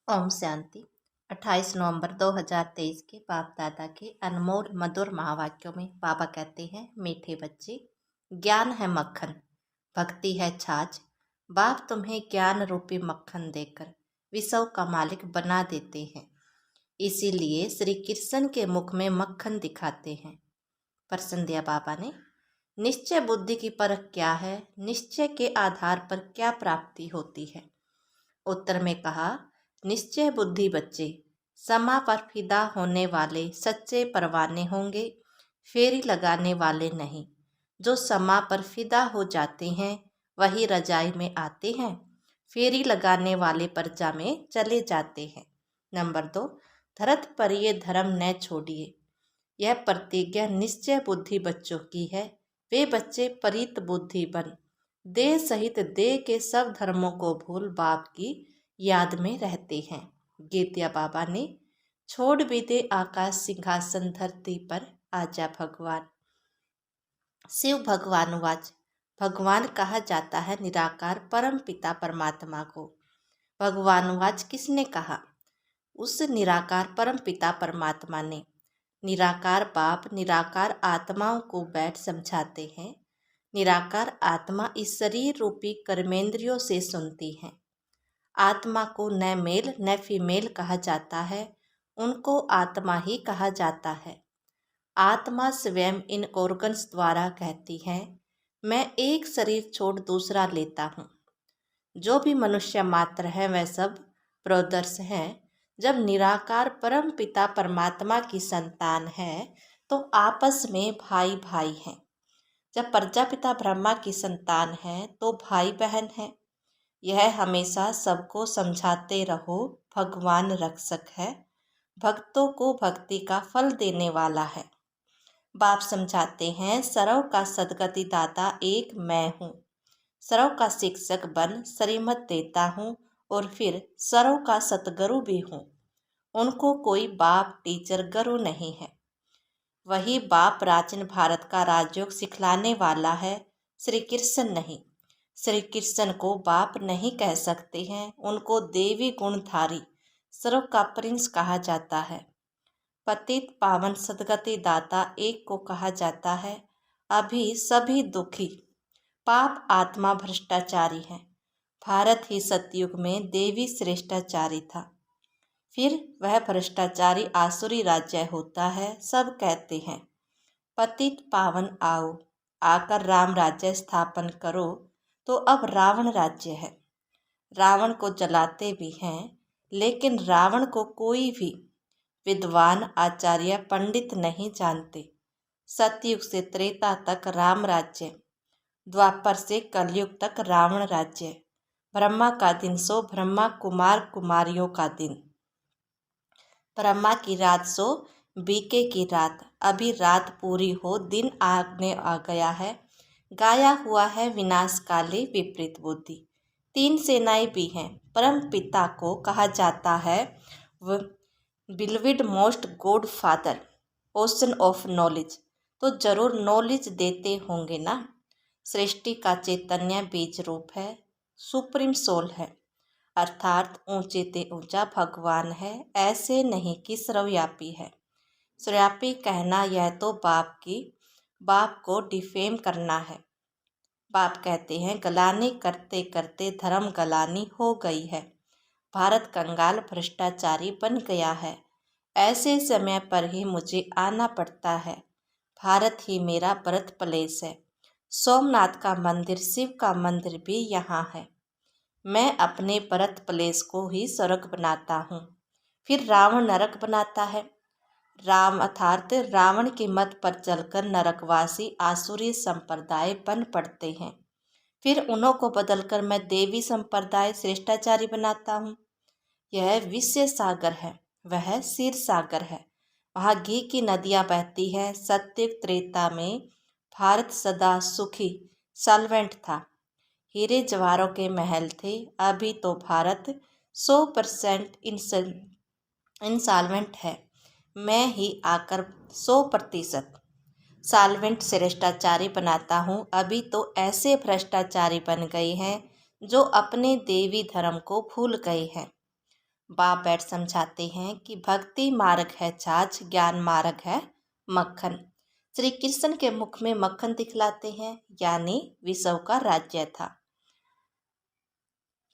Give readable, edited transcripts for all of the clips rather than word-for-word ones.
ओम शांति। 28 नवंबर 2023 के बाप दादा के अनमोल मधुर महावाक्यों में बाबा कहते हैं, मीठे बच्चे, ज्ञान है मक्खन, भक्ति है छाछ। बाप तुम्हें ज्ञान रूपी मक्खन देकर विश्व का मालिक बना देते हैं। इसीलिए श्री कृष्ण के मुख में मक्खन दिखाते हैं। प्रश्न दिया बाबा ने, निश्चय बुद्धि की परख क्या है? निश्चय के आधार पर क्या प्राप्ति होती है? उत्तर में कहा, निश्चय बुद्धि बच्चे समा पर फिदा होने वाले सच्चे परवाने होंगे, फेरी लगाने वाले नहीं। जो समा पर फिदा हो जाते हैं वही रजाई में आते हैं, फेरी लगाने वाले परजा में चले जाते हैं। नंबर 2, धरत पर ये धर्म न छोड़िए। यह प्रतिज्ञा निश्चय बुद्धि बच्चों की है। वे बच्चे परित बुद्धि बन देह सहित देह के सब धर्मों को भूल बाप की याद में रहते हैं। गीतिया बाबा ने, छोड़ भी दे आकाश सिंहासन धरती पर आजा भगवान। शिव भगवान वाच, भगवान कहा जाता है निराकार परम पिता परमात्मा को। भगवान वाच किसने कहा? उस निराकार परम पिता परमात्मा ने। निराकार बाप निराकार आत्माओं को बैठ समझाते हैं। निराकार आत्मा इस शरीर रूपी कर्मेंद्रियों से सुनती हैं। आत्मा को न मेल न फीमेल कहा जाता है, उनको आत्मा ही कहा जाता है। आत्मा स्वयं इन ऑर्गन्स द्वारा कहती है, मैं एक शरीर छोड़ दूसरा लेता हूँ। जो भी मनुष्य मात्र है वह सब ब्रदर्स हैं। जब निराकार परम पिता परमात्मा की संतान है तो आपस में भाई भाई हैं। जब प्रजापिता ब्रह्मा की संतान है तो भाई बहन है। यह हमेशा सबको समझाते रहो, भगवान रक्षक है, भक्तों को भक्ति का फल देने वाला है। बाप समझाते हैं, सर्व का सदगति दाता एक मैं हूँ। सर्व का शिक्षक बन श्रीमत देता हूँ और फिर सर्व का सतगुरु भी हूँ। उनको कोई बाप टीचर गुरु नहीं है। वही बाप प्राचीन भारत का राजयोग सिखलाने वाला है, श्री कृष्ण नहीं। श्री कृष्ण को बाप नहीं कह सकते हैं, उनको देवी गुणधारी सर्व का प्रिंस कहा जाता है। पतित पावन सदगति दाता एक को कहा जाता है। अभी सभी दुखी पाप आत्मा भ्रष्टाचारी हैं। भारत ही सतयुग में देवी श्रेष्ठाचारी था, फिर वह भ्रष्टाचारी आसुरी राज्य होता है। सब कहते हैं, पतित पावन आओ, आकर राम राज्य स्थापन करो। तो अब रावण राज्य है। रावण को जलाते भी हैं, लेकिन रावण को कोई भी विद्वान आचार्य पंडित नहीं जानते। सतयुग से त्रेता तक राम राज्य, द्वापर से कलयुग तक रावण राज्य। ब्रह्मा का दिन सो ब्रह्मा कुमार कुमारियों का दिन। ब्रह्मा की रात सो बीके की रात। अभी रात पूरी हो, दिन आगने आ गया है। गाया हुआ है विनाश काले विपरीत बुद्धि। 3 सेनाएं भी हैं। परम पिता को कहा जाता है beloved most God father, ocean of knowledge. तो जरूर नॉलेज देते होंगे ना। सृष्टि का चैतन्य बीज रूप है, सुप्रीम सोल है, अर्थात ऊंचे ते ऊंचा भगवान है। ऐसे नहीं कि सर्वव्यापी है। सर्वव्यापी कहना यह तो बाप को डिफेम करना है। बाप कहते हैं, गलानी करते करते धर्म गलानी हो गई है। भारत कंगाल भ्रष्टाचारी बन गया है। ऐसे समय पर ही मुझे आना पड़ता है। भारत ही मेरा बर्थ प्लेस है। सोमनाथ का मंदिर, शिव का मंदिर भी यहाँ है। मैं अपने बर्थ प्लेस को ही स्वर्ग बनाता हूँ, फिर रावण नरक बनाता है। राम अर्थात रावण के मत पर चलकर नरकवासी आसुरी संप्रदाय बन पड़ते हैं। फिर उन्हों को बदलकर मैं देवी संप्रदाय श्रेष्ठाचारी बनाता हूँ। यह विषय सागर है, वह क्षीर सागर है। वहाँ घी की नदियाँ बहती है। सत्युग त्रेता में भारत सदा सुखी सॉल्वेंट था। हीरे जवाहरों के महल थे। अभी तो भारत 100% इंसॉल्वेंट है। मैं ही आकर 100% सॉल्वेंट श्रेष्ठाचारी बनाता हूँ। अभी तो ऐसे भ्रष्टाचारी बन गए हैं जो अपने देवी धर्म को भूल गए हैं। बाप बैठ समझाते हैं कि भक्ति मार्ग है छाछ, ज्ञान मार्ग है मक्खन। श्री कृष्ण के मुख में मक्खन दिखलाते हैं, यानी विषव का राज्य था।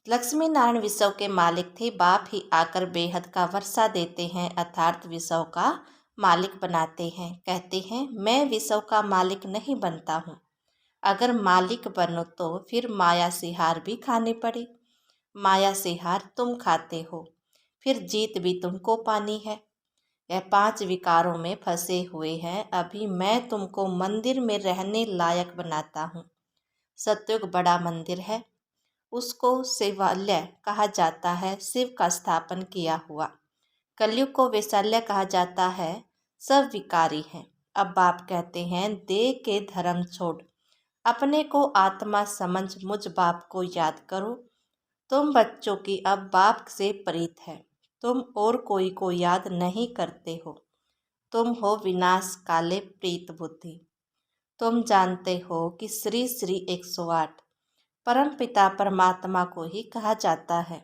लक्ष्मी नारायण विषव के मालिक थे, बाप ही आकर बेहद का वर्षा देते हैं, अर्थात विषव का मालिक बनाते हैं। कहते हैं मैं विषव का मालिक नहीं बनता हूँ, अगर मालिक बनो तो फिर माया से हार भी खाने पड़े। माया से हार तुम खाते हो, फिर जीत भी तुमको पानी है। यह 5 विकारों में फंसे हुए हैं, अभी मैं तुमको मंदिर में रहने लायक बनाता हूँ। सतयुग बड़ा मंदिर है, उसको शिवालय कहा जाता है, शिव का स्थापन किया हुआ। कलयुग को वैशाल्य कहा जाता है, सब विकारी हैं। अब बाप कहते हैं देह के धर्म छोड़ अपने को आत्मा समझ मुझ बाप को याद करो। तुम बच्चों की अब बाप से प्रीत है, तुम और कोई को याद नहीं करते हो। तुम हो विनाश काले प्रीत बुद्धि। तुम जानते हो कि श्री श्री 108 परम पिता परमात्मा को ही कहा जाता है।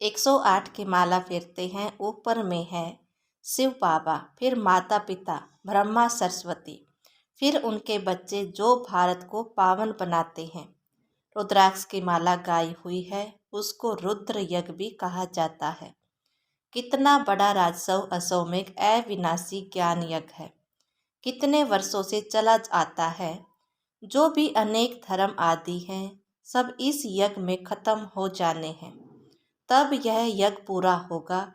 108 की माला फेरते हैं, ऊपर में है शिव बाबा, फिर माता पिता ब्रह्मा सरस्वती, फिर उनके बच्चे जो भारत को पावन बनाते हैं। रुद्राक्ष की माला गाई हुई है, उसको रुद्र यज्ञ भी कहा जाता है। कितना बड़ा राजसव अश्वमेघ अविनाशी ज्ञान यज्ञ है, कितने वर्षों से चला आता है। जो भी अनेक धर्म आदि हैं, सब इस यज्ञ में खत्म हो जाने हैं, तब यह यज्ञ पूरा होगा।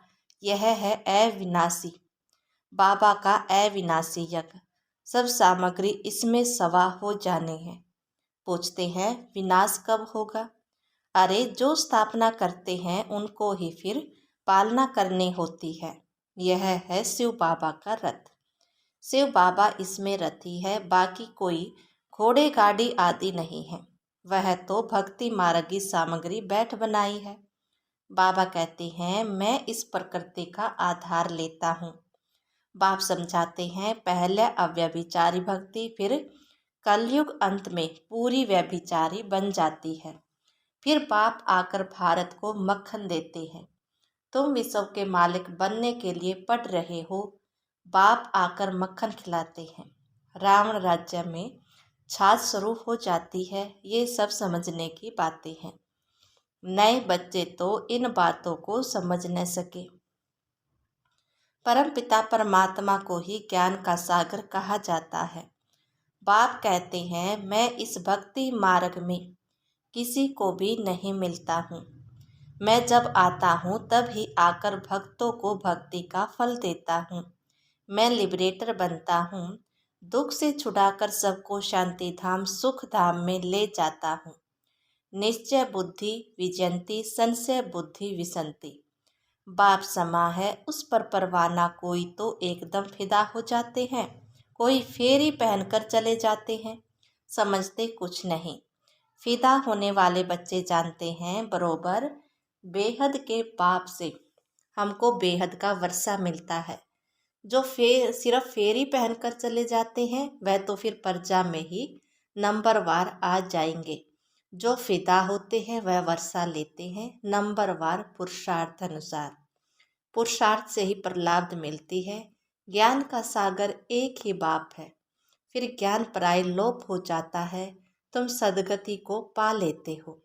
यह है अविनाशी, बाबा का अविनाशी यज्ञ। सब सामग्री इसमें सवा हो जाने हैं। पूछते हैं विनाश कब होगा? अरे जो स्थापना करते हैं उनको ही फिर पालना करनी होती है। यह है शिव बाबा का रथ। शिव बाबा इसमें रथी है, बाकी कोई घोड़े गाड़ी आदि नहीं है। वह तो भक्ति मार्गी सामग्री बैठ बनाई है। बाबा कहते हैं मैं इस प्रकृति का आधार लेता हूँ। बाप समझाते हैं पहले अव्यभिचारी भक्ति, फिर कलयुग अंत में पूरी व्यभिचारी बन जाती है। फिर बाप आकर भारत को मक्खन देते हैं। तुम विश्व के मालिक बनने के लिए पढ़ रहे हो, बाप आकर मक्खन खिलाते हैं। रावण राज्य में छाछ शुरू हो जाती है। ये सब समझने की बातें हैं। नए बच्चे तो इन बातों को समझ न सके। परम पिता परमात्मा को ही ज्ञान का सागर कहा जाता है। बाप कहते हैं मैं इस भक्ति मार्ग में किसी को भी नहीं मिलता हूँ। मैं जब आता हूँ तब ही आकर भक्तों को भक्ति का फल देता हूँ। मैं लिबरेटर बनता हूँ, दुख से छुड़ाकर सबको शांति धाम सुख धाम में ले जाता हूँ। निश्चय बुद्धि विजयंती, संशय बुद्धि विसंती। बाप समा है उस पर परवाना, कोई तो एकदम फिदा हो जाते हैं, कोई फेरी पहनकर चले जाते हैं, समझते कुछ नहीं। फिदा होने वाले बच्चे जानते हैं बरोबर बेहद के बाप से हमको बेहद का वर्षा मिलता है। जो सिर्फ फेरी पहनकर चले जाते हैं वह तो फिर पर्जा में ही नंबरवार आ जाएंगे। जो फिदा होते हैं वह वर्षा लेते हैं नंबरवार पुरुषार्थ अनुसार। पुरुषार्थ से ही प्रलाब्ध मिलती है। ज्ञान का सागर एक ही बाप है। फिर ज्ञान पराय लोप हो जाता है, तुम सदगति को पा लेते हो।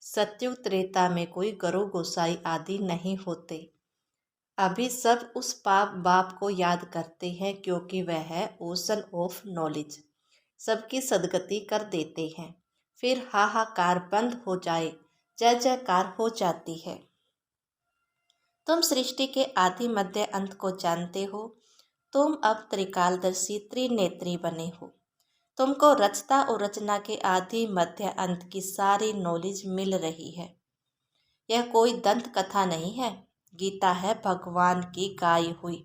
सत्युग त्रेता में कोई गरु गोसाई आदि नहीं होते। अभी सब उस पाप बाप को याद करते हैं, क्योंकि वह है ओशन ऑफ नॉलेज, सबकी सदगति कर देते हैं। फिर हाहाकार बंद हो जाए, जय जयकार हो जाती है। तुम सृष्टि के आदि मध्य अंत को जानते हो। तुम अब त्रिकालदर्शी त्रिनेत्री बने हो। तुमको रचता और रचना के आदि मध्य अंत की सारी नॉलेज मिल रही है। यह कोई दंत कथा नहीं है, गीता है भगवान की गाई हुई,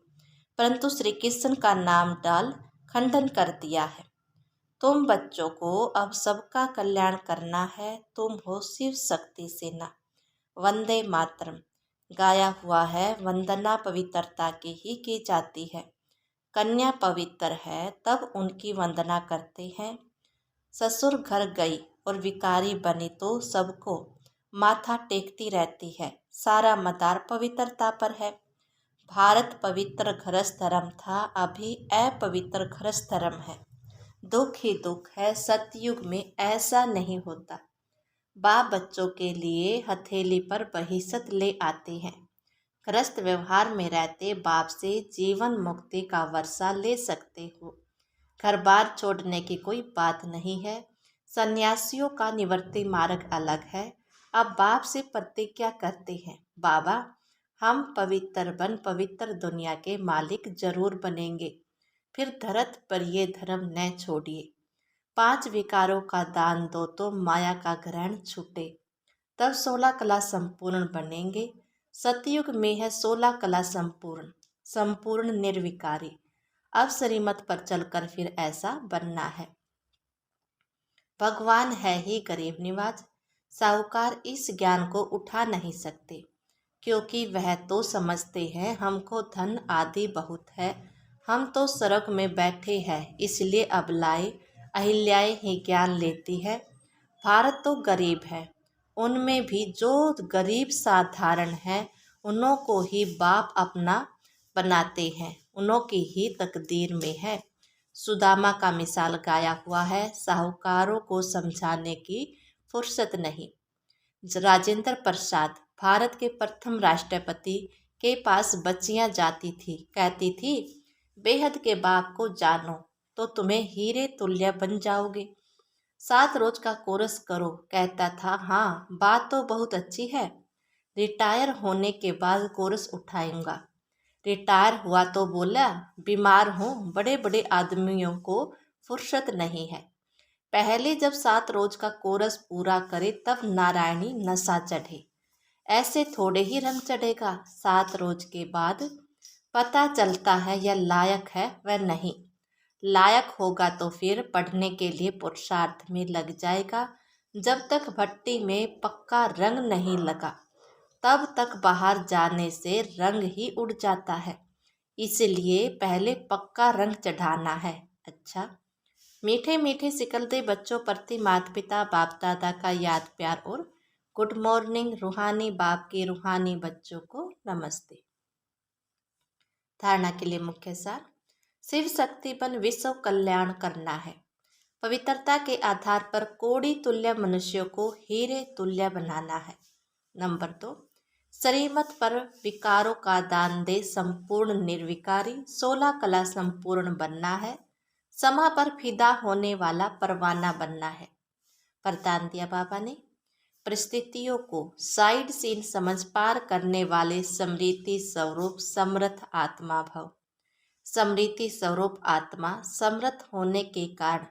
परंतु श्री कृष्ण का नाम डाल खंडन कर दिया है। तुम बच्चों को अब सबका कल्याण करना है। तुम हो शिव शक्ति सेना। वंदे मातरम गाया हुआ है, वंदना पवित्रता की ही की जाती है। कन्या पवित्र है तब उनकी वंदना करते हैं। ससुर घर गई और विकारी बनी तो सबको माथा टेकती रहती है। सारा मदार पवित्रता पर है। भारत पवित्र घरस धर्म था, अभी अपवित्र घरस धर्म है। दुख ही दुख है, सतयुग में ऐसा नहीं होता। बाप बच्चों के लिए हथेली पर बहिष्त ले आते हैं। गृहस्थ व्यवहार में रहते बाप से जीवन मुक्ति का वर्षा ले सकते हो। घर बार छोड़ने की कोई बात नहीं है। सन्यासियों का निवृत्ति मार्ग अलग है। अब बाप से प्रतिज्ञा करते हैं, बाबा हम पवित्र बन पवित्र दुनिया के मालिक जरूर बनेंगे। फिर धरत पर ये धर्म न छोड़िए। 5 विकारों का दान दो तो माया का ग्रहण छूटे। तब 16 कला संपूर्ण बनेंगे। सतयुग में है 16 कला संपूर्ण, संपूर्ण निर्विकारी। अब श्रीमत पर चलकर फिर ऐसा बनना है। भगवान है ही गरीब निवाज। साहूकार इस ज्ञान को उठा नहीं सकते, क्योंकि वह तो समझते हैं हमको धन आदि बहुत है। हम तो सड़क में बैठे हैं, इसलिए अब लाए अहिल्याएं ही ज्ञान लेती है। भारत तो गरीब है, उनमें भी जो गरीब साधारण है उन्हों को ही बाप अपना बनाते हैं, उन्हों की ही तकदीर में है। सुदामा का मिसाल गाया हुआ है। साहूकारों को समझाने की फुर्सत नहीं। राजेंद्र प्रसाद भारत के प्रथम राष्ट्रपति के पास बच्चियां जाती थी, कहती थी बेहद के बाप को जानो तो तुम्हें हीरे तुल्य बन जाओगे। 7 रोज का कोर्स करो, कहता था हाँ बात तो बहुत अच्छी है, रिटायर होने के बाद कोर्स उठाऊंगा। रिटायर हुआ तो बोला बीमार हूँ, बड़े बड़े आदमियों को फुर्सत नहीं है। पहले जब 7 रोज का कोर्स पूरा करे तब नारायणी नशा चढ़े। ऐसे थोड़े ही रंग चढ़ेगा। 7 रोज के बाद पता चलता है यह लायक है वह नहीं। लायक होगा तो फिर पढ़ने के लिए पुरुषार्थ में लग जाएगा। जब तक भट्टी में पक्का रंग नहीं लगा तब तक बाहर जाने से रंग ही उड़ जाता है। इसलिए पहले पक्का रंग चढ़ाना है। अच्छा, मीठे मीठे सिकलते बच्चों प्रति माता पिता बाप दादा का याद प्यार और गुड मॉर्निंग। रूहानी बाप के रूहानी बच्चों को नमस्ते। धारणा के लिए मुख्य सार, शिव शक्ति बन विश्व कल्याण करना है। पवित्रता के आधार पर कोड़ी तुल्य मनुष्यों को हीरे तुल्य बनाना है। नंबर 2, श्रीमत पर विकारों का दान दे संपूर्ण निर्विकारी। 16 कला संपूर्ण बनना है। समा पर फिदा होने वाला परवाना बनना है। वरदान दिया बाबा ने, परिस्थितियों को साइड सीन समझ पार करने वाले समृद्धि स्वरूप समर्थ आत्मा भव। समृद्धि स्वरूप आत्मा समर्थ होने के कारण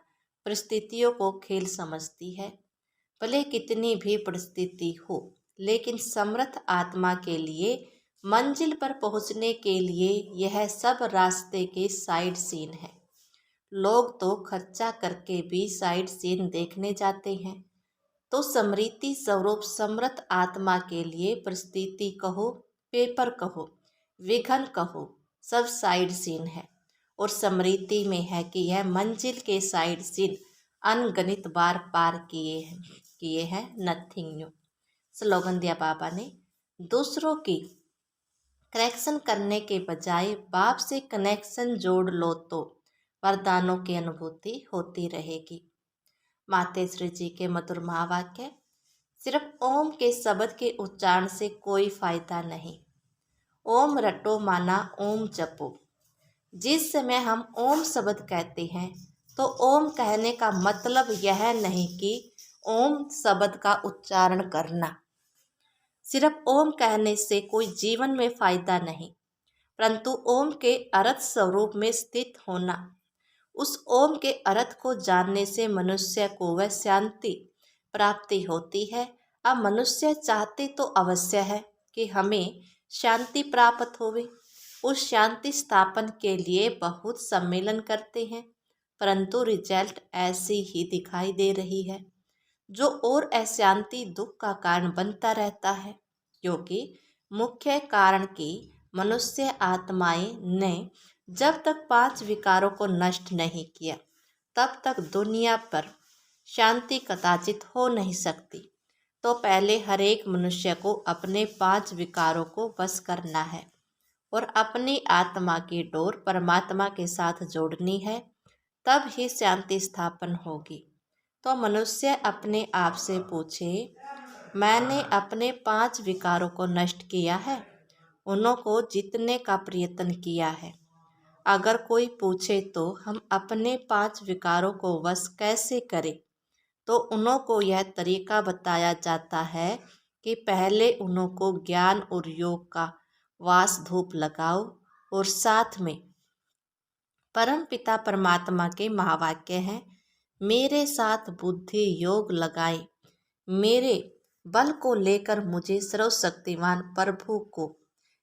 परिस्थितियों को खेल समझती है। भले कितनी भी परिस्थिति हो, लेकिन समर्थ आत्मा के लिए मंजिल पर पहुंचने के लिए यह सब रास्ते के साइड सीन है। लोग तो खर्चा करके भी साइड सीन देखने जाते हैं, तो समृद्धि स्वरूप समर्थ आत्मा के लिए परिस्थिति कहो, पेपर कहो, विघन कहो, सब साइड सीन है। और समृद्धि में है कि यह मंजिल के साइड सीन अनगणित बार पार किए हैं नथिंग न्यू। स्लोगन दिया बाबा ने, दूसरों की करेक्शन करने के बजाय बाप से कनेक्शन जोड़ लो तो वरदानों की अनुभूति होती रहेगी। मातेश्वरी जी के मधुर महावाक्य, सिर्फ ओम के शब्द के उच्चारण से कोई फायदा नहीं। ओम रटो माना ओम जपो। जिस समय हम ओम शब्द कहते हैं तो ओम कहने का मतलब यह नहीं कि ओम शब्द का उच्चारण करना। सिर्फ ओम कहने से कोई जीवन में फायदा नहीं, परंतु ओम के अर्थ स्वरूप में स्थित होना। उस ओम के अर्थ को जानने से मनुष्य को वह शांति प्राप्ति होती है। अब मनुष्य चाहते तो अवश्य है कि हमें शांति प्राप्त होवे। उस शांति स्थापन के लिए बहुत सम्मेलन करते हैं, परंतु रिजल्ट ऐसी ही दिखाई दे रही है, जो और अशांति दुख का कारण बनता रहता है। क्योंकि मुख्य कारण की मनुष्य आत्माएं ने जब तक 5 विकारों को नष्ट नहीं किया तब तक दुनिया पर शांति कदाचित हो नहीं सकती। तो पहले हर एक मनुष्य को अपने 5 विकारों को वश करना है और अपनी आत्मा की डोर परमात्मा के साथ जोड़नी है, तब ही शांति स्थापन होगी। तो मनुष्य अपने आप से पूछे, मैंने अपने 5 विकारों को नष्ट किया है, उनको जीतने का प्रयत्न किया है। अगर कोई पूछे तो हम अपने 5 विकारों को वश कैसे करें, तो उनको यह तरीका बताया जाता है कि पहले उनको ज्ञान और योग का वास धूप लगाओ और साथ में परम पिता परमात्मा के महावाक्य हैं, मेरे साथ बुद्धि योग लगाए, मेरे बल को लेकर मुझे सर्वशक्तिमान प्रभु को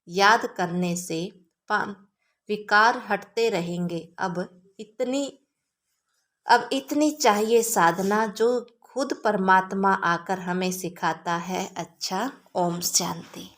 याद करने से विकार हटते रहेंगे। अब इतनी चाहिए साधना जो खुद परमात्मा आकर हमें सिखाता है। अच्छा, ओम शांति।